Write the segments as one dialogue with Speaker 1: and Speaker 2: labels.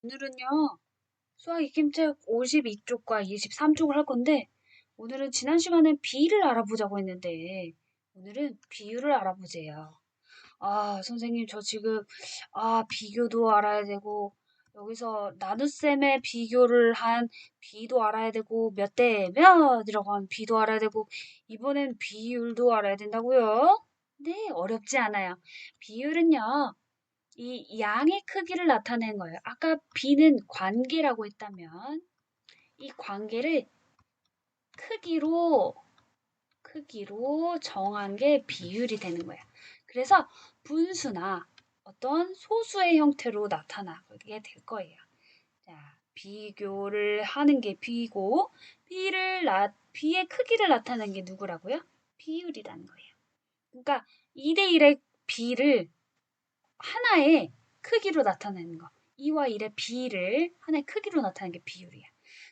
Speaker 1: 오늘은요, 수학 익힘책 52쪽과 23쪽을 할 건데, 오늘은 지난 시간에 비를 알아보자고 했는데, 오늘은 비율을 알아보재요. 선생님, 저 지금, 비교도 알아야 되고, 여기서 나눗셈의 비교를 한 비도 알아야 되고, 몇 대 몇이라고 한 비도 알아야 되고, 이번엔 비율도 알아야 된다고요? 네, 어렵지 않아요. 비율은요, 이 양의 크기를 나타내는 거예요. 아까 B는 관계라고 했다면 이 관계를 크기로 정한 게 비율이 되는 거야. 그래서 분수나 어떤 소수의 형태로 나타나게 될 거예요. 자, 비교를 하는 게 B고 B의 크기를 나타내는 게 누구라고요? 비율이라는 거예요. 그러니까 2대 1의 B를 하나의 크기로 나타내는 거. 2와 1의 비를 하나의 크기로 나타내는 게 비율이야.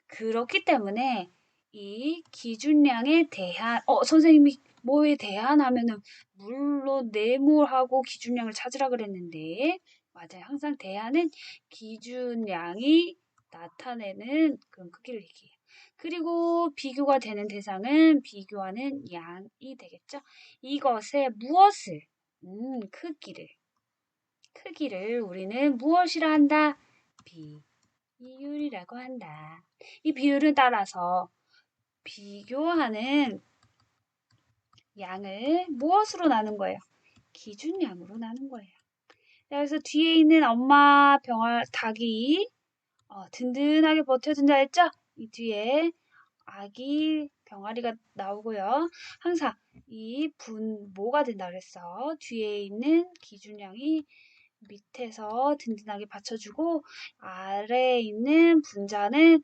Speaker 1: 그렇기 때문에 이 기준량에 대한, 선생님이 뭐에 대한 하면은 물론 네모하고 기준량을 찾으라 그랬는데, 맞아요. 항상 대하는 기준량이 나타내는 그런 크기를 얘기해요. 그리고 비교가 되는 대상은 비교하는 양이 되겠죠. 이것의 무엇을, 크기를 우리는 무엇이라 한다? 비율이라고 한다. 이 비율은 따라서 비교하는 양을 무엇으로 나눈 거예요? 기준량으로 나눈 거예요. 그래서 뒤에 있는 엄마 닭이 든든하게 버텨준다 했죠? 이 뒤에 아기 병아리가 나오고요. 항상 이 분모가 된다 그랬어. 뒤에 있는 기준량이 밑에서 든든하게 받쳐주고 아래에 있는 분자는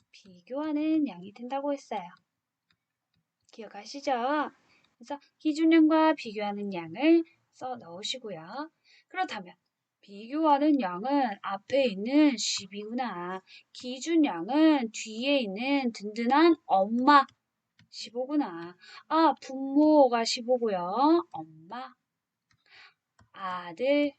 Speaker 1: 비교하는 양이 된다고 했어요. 기억하시죠? 그래서 기준량과 비교하는 양을 써 넣으시고요. 그렇다면 비교하는 양은 앞에 있는 10이구나. 기준량은 뒤에 있는 든든한 엄마 15구나. 분모가 15고요. 엄마, 아들,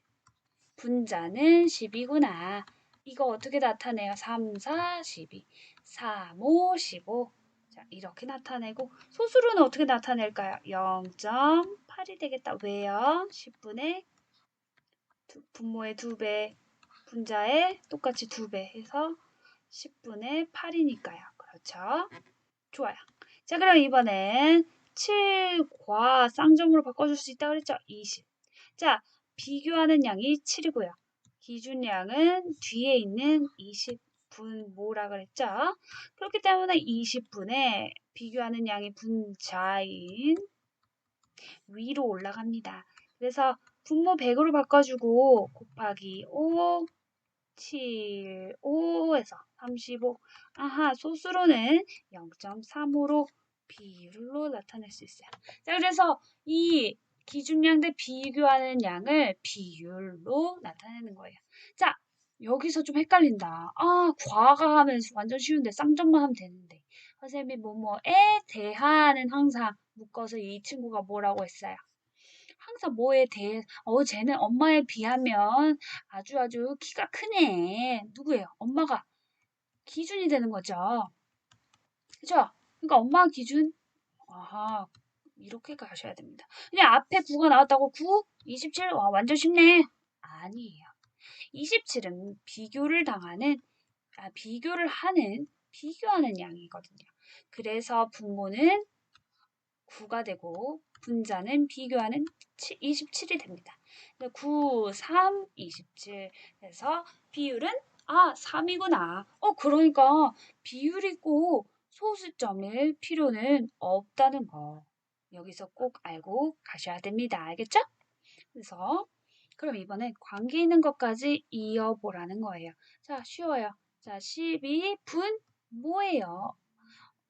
Speaker 1: 분자는 10이구나. 이거 어떻게 나타내요? 3, 4, 12. 3, 5, 15. 자, 이렇게 나타내고 소수로는 어떻게 나타낼까요? 0.8이 되겠다. 왜요? 10분의 분모의 2배, 분자의 똑같이 2배 해서 10분의 8이니까요. 그렇죠? 좋아요. 자, 그럼 이번엔 7과 쌍점으로 바꿔줄 수 있다고 그랬죠? 20. 자, 비교하는 양이 7이고요. 기준량은 뒤에 있는 20분 뭐라 그랬죠? 그렇기 때문에 20분에 비교하는 양이 분자인 위로 올라갑니다. 그래서 분모 100으로 바꿔주고 곱하기 5, 7, 5에서 35. 소수로는 0.35로 비율로 나타낼 수 있어요. 자, 그래서 이 기준량 대 비교하는 양을 비율로 나타내는 거예요. 자, 여기서 좀 헷갈린다. 과가 하면 완전 쉬운데 쌍점만 하면 되는데. 선생님이 뭐뭐에 대하는 항상 묶어서 이 친구가 뭐라고 했어요? 항상 뭐에 대해, 쟤는 엄마에 비하면 아주 키가 크네. 누구예요? 엄마가 기준이 되는 거죠. 그죠? 그러니까 엄마 기준, 이렇게 가셔야 됩니다. 그냥 앞에 9가 나왔다고 9, 27, 완전 쉽네. 아니에요. 27은 비교하는 양이거든요. 그래서 분모는 9가 되고 분자는 비교하는 27이 됩니다. 9, 3, 27 해서 비율은 3이구나. 그러니까 비율이고 소수점일 필요는 없다는 거. 여기서 꼭 알고 가셔야 됩니다. 알겠죠? 그래서 그럼 이번엔 관계 있는 것까지 이어보라는 거예요. 자, 쉬워요. 자, 12분 뭐예요?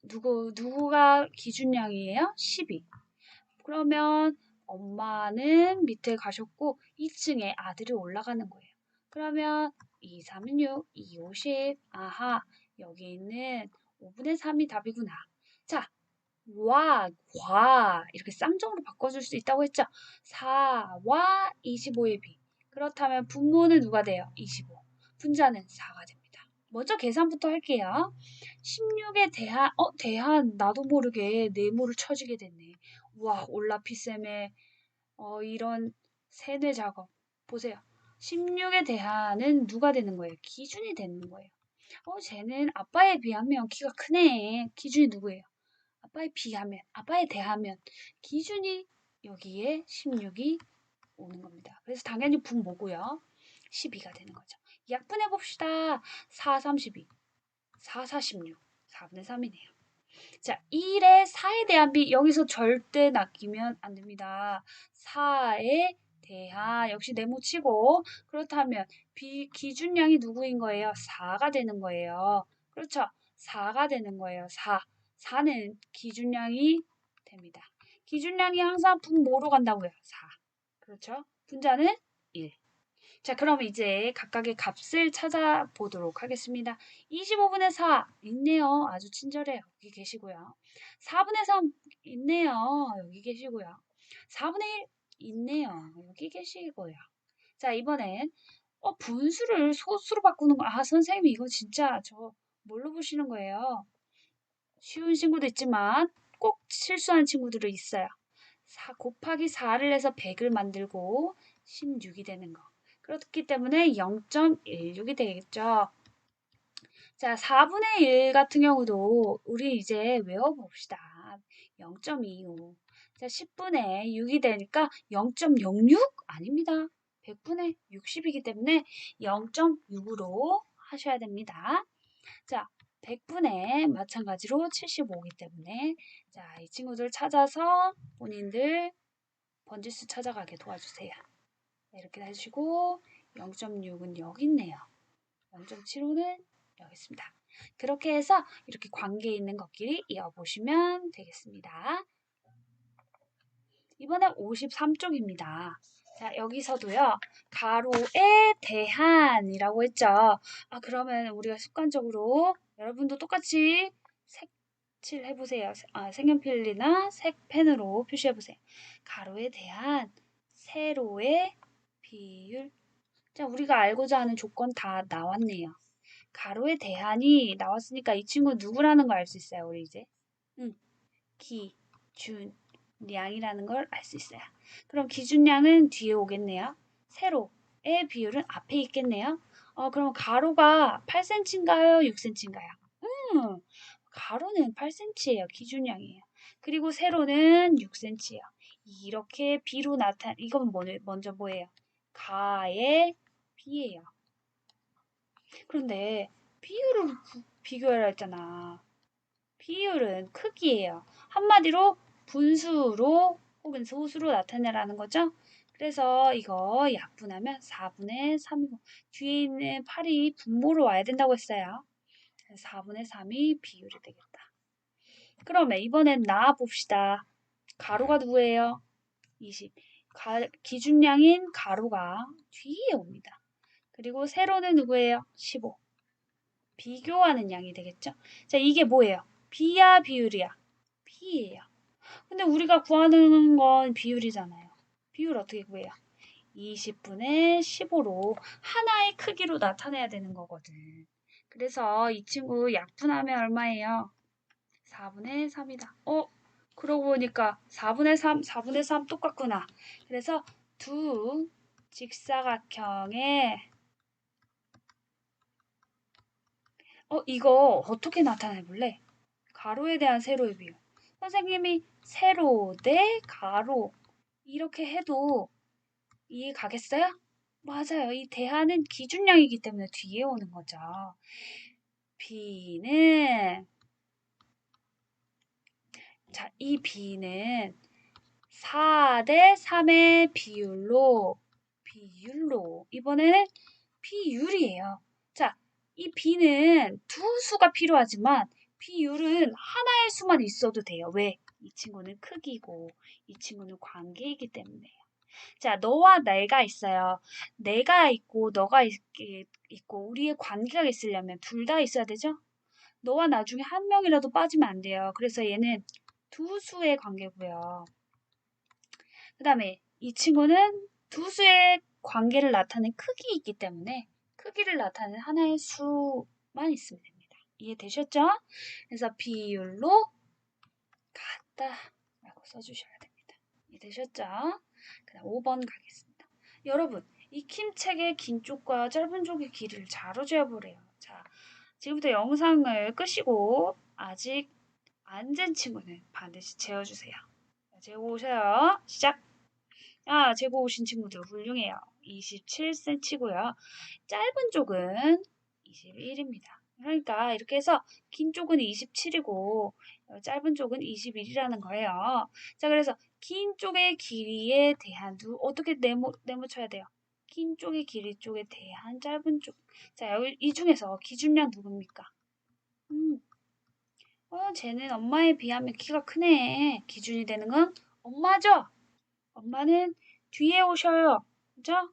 Speaker 1: 누구가 기준량이에요? 12. 그러면 엄마는 밑에 가셨고 2층에 아들이 올라가는 거예요. 그러면 2, 3은 6, 2, 5, 10. 여기 있는 5분의 3이 답이구나. 자, 과 이렇게 쌍정으로 바꿔줄 수 있다고 했죠? 4와 25의 비. 그렇다면 분모는 누가 돼요? 25. 분자는 4가 됩니다. 먼저 계산부터 할게요. 16에 대한 나도 모르게 네모를 쳐지게 됐네. 와, 올라피쌤의 이런 세뇌 작업. 보세요. 16에 대한은 누가 되는 거예요? 기준이 되는 거예요. 쟤는 아빠에 비하면 키가 크네. 기준이 누구예요? 아빠에 대하면 기준이 여기에 16이 오는 겁니다. 그래서 당연히 분모고요. 12가 되는 거죠. 약분해 봅시다. 4, 32, 4, 46, 4분의 3이네요. 자, 1에 4에 대한 비 여기서 절대 낚이면 안 됩니다. 4에 대한 역시 네모치고 그렇다면 기준량이 누구인 거예요? 4가 되는 거예요. 그렇죠? 4가 되는 거예요. 4는 기준량이 됩니다. 기준량이 항상 분모로 간다고요. 4. 그렇죠? 분자는 1. 자, 그럼 이제 각각의 값을 찾아보도록 하겠습니다. 25분의 4 있네요. 아주 친절해요. 여기 계시고요. 4분의 3 있네요. 여기 계시고요. 4분의 1 있네요. 여기 계시고요. 자, 이번엔 분수를 소수로 바꾸는 거. 선생님 이거 진짜 저 뭘로 보시는 거예요? 쉬운 친구도 있지만 꼭 실수하는 친구들도 있어요. 4 곱하기 4를 해서 100을 만들고 16이 되는 거. 그렇기 때문에 0.16이 되겠죠. 자, 4분의 1 같은 경우도 우리 이제 외워봅시다. 0.25. 자, 10분의 6이 되니까 0.06? 아닙니다. 100분의 60이기 때문에 0.6으로 하셔야 됩니다. 자, 100분의 마찬가지로 75이기 때문에 자, 이 친구들 찾아서 본인들 번지수 찾아가게 도와주세요. 이렇게 해주시고 0.6은 여기 있네요. 0.75는 여기 있습니다. 그렇게 해서 이렇게 관계 있는 것끼리 이어보시면 되겠습니다. 이번에 53쪽입니다. 자, 여기서도요. 가로에 대한이라고 했죠. 그러면 우리가 습관적으로 여러분도 똑같이 색칠 해보세요. 색연필이나 색펜으로 표시해보세요. 가로에 대한 세로의 비율. 자, 우리가 알고자 하는 조건 다 나왔네요. 가로의 대한이 나왔으니까 이 친구 누구라는 걸 알 수 있어요. 우리 이제. 기준량이라는 걸 알 수 있어요. 그럼 기준량은 뒤에 오겠네요. 세로의 비율은 앞에 있겠네요. 그럼 가로가 8cm인가요? 6cm인가요? 가로는 8cm예요. 기준량이에요. 그리고 세로는 6cm예요. 이렇게 비로 이건 먼저 뭐예요? 가의 비예요. 그런데 비율을 비교하라 했잖아. 비율은 크기예요. 한마디로 분수로 혹은 소수로 나타내라는 거죠. 그래서 이거 약분하면 4분의 3이고 뒤에 있는 8이 분모로 와야 된다고 했어요. 4분의 3이 비율이 되겠다. 그러면 이번엔 나와 봅시다. 가로가 누구예요? 20. 기준량인 가로가 뒤에 옵니다. 그리고 세로는 누구예요? 15. 비교하는 양이 되겠죠? 자, 이게 뭐예요? 비야, 비율이야? 비예요. 근데 우리가 구하는 건 비율이잖아요. 비율 어떻게 구해요? 20분의 15로 하나의 크기로 나타내야 되는 거거든. 그래서 이 친구 약분하면 얼마예요? 4분의 3이다. 그러고 보니까 4분의 3, 4분의 3 똑같구나. 그래서 두 직사각형의 이거 어떻게 나타내 볼래? 가로에 대한 세로의 비율. 선생님이 세로 대 가로 이렇게 해도 이해 가겠어요? 맞아요. 이 대하는 기준량이기 때문에 뒤에 오는 거죠. B는 자, 이 B는 4 대 3의 비율로 이번에는 비율이에요. 자, 이 B는 두 수가 필요하지만 비율은 하나의 수만 있어도 돼요. 왜? 이 친구는 크기고 이 친구는 관계이기 때문에요. 자, 너와 내가 있어요. 내가 있고 너가 있고 우리의 관계가 있으려면 둘 다 있어야 되죠? 너와 나 중에 한 명이라도 빠지면 안 돼요. 그래서 얘는 두 수의 관계고요. 그 다음에 이 친구는 두 수의 관계를 나타낸 크기 있기 때문에 크기를 나타내는 하나의 수만 있으면 됩니다. 이해되셨죠? 그래서 비율로 같다라고 써주셔야 됩니다. 이해되셨죠? 그 다음 5번 가겠습니다. 여러분, 익힘책의 긴 쪽과 짧은 쪽의 길이를 자로 재어보래요. 자, 지금부터 영상을 끄시고 아직 안 잰 친구는 반드시 재어주세요. 재고 오세요. 시작! 재고 오신 친구들 훌륭해요. 27cm고요. 짧은 쪽은 21입니다. 그러니까 이렇게 해서 긴 쪽은 27이고 짧은 쪽은 21이라는 거예요. 자, 그래서 긴 쪽의 길이에 대한 어떻게 네모쳐야 돼요? 긴 쪽의 길이 쪽에 대한 짧은 쪽. 자, 여기 이 중에서 기준량 누굽니까? 쟤는 엄마에 비하면 키가 크네. 기준이 되는 건 엄마죠? 엄마는 뒤에 오셔요. 그죠?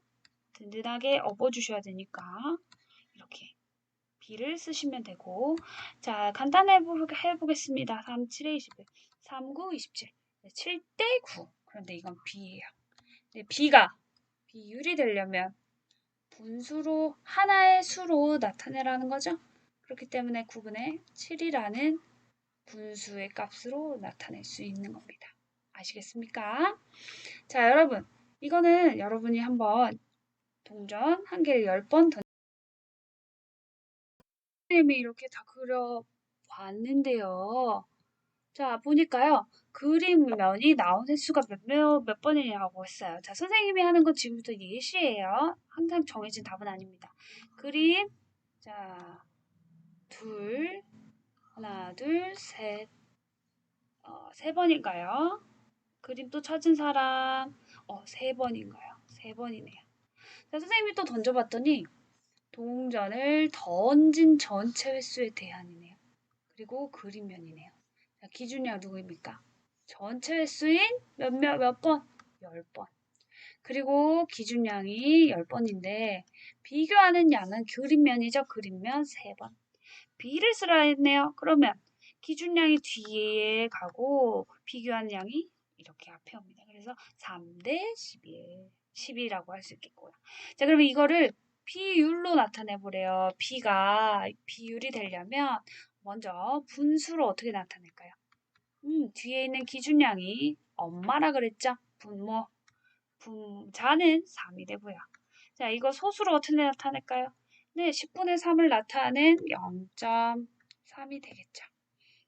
Speaker 1: 든든하게 업어주셔야 되니까 이렇게 B를 쓰시면 되고 자 간단히 해보겠습니다. 3, 7에 21, 3, 9, 27 7대 9 그런데 이건 B예요. 근데 B가 비율이 되려면 분수로 하나의 수로 나타내라는 거죠. 그렇기 때문에 9분의 7이라는 분수의 값으로 나타낼 수 있는 겁니다. 아시겠습니까? 자, 여러분. 이거는 여러분이 한번 동전 한 개를 10번 선생님이 이렇게 다 그려봤는데요. 자, 보니까요. 그림면이 나온 횟수가 몇 번이냐고 했어요. 자, 선생님이 하는 건 지금부터 예시예요. 항상 정해진 답은 아닙니다. 그림, 자, 하나, 둘, 셋, 세 번인가요? 그림 또 찾은 사람, 세 번인가요? 세 번이네요. 자, 선생님이 또 던져봤더니 동전을 던진 전체 횟수에 대한이네요. 그리고 그림면이네요. 자, 기준량 누구입니까? 전체 횟수인 몇 번? 10번. 그리고 기준량이 10번인데 비교하는 양은 그림면이죠. 그림면 3번. B를 쓰라 했네요. 그러면 기준량이 뒤에 가고 비교하는 양이 이렇게 앞에 옵니다. 그래서 3대 11, 10이라고 할 수 있겠고요. 자, 그러면 이거를 비율로 나타내 보래요. B가 비율이 되려면 먼저 분수로 어떻게 나타낼까요? 뒤에 있는 기준량이 엄마라 그랬죠? 분자는 3이 되고요. 자, 이거 소수로 어떻게 나타낼까요? 네, 10분의 3을 나타낸 0.3이 되겠죠.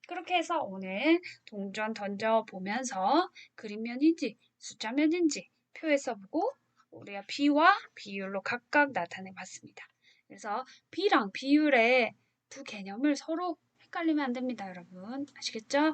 Speaker 1: 그렇게 해서 오늘 동전 던져보면서 그림면인지 숫자면인지 표에 써보고 우리가 B와 비율로 각각 나타내 봤습니다. 그래서 B랑 비율의 두 개념을 서로 헷갈리면 안 됩니다, 여러분. 아시겠죠?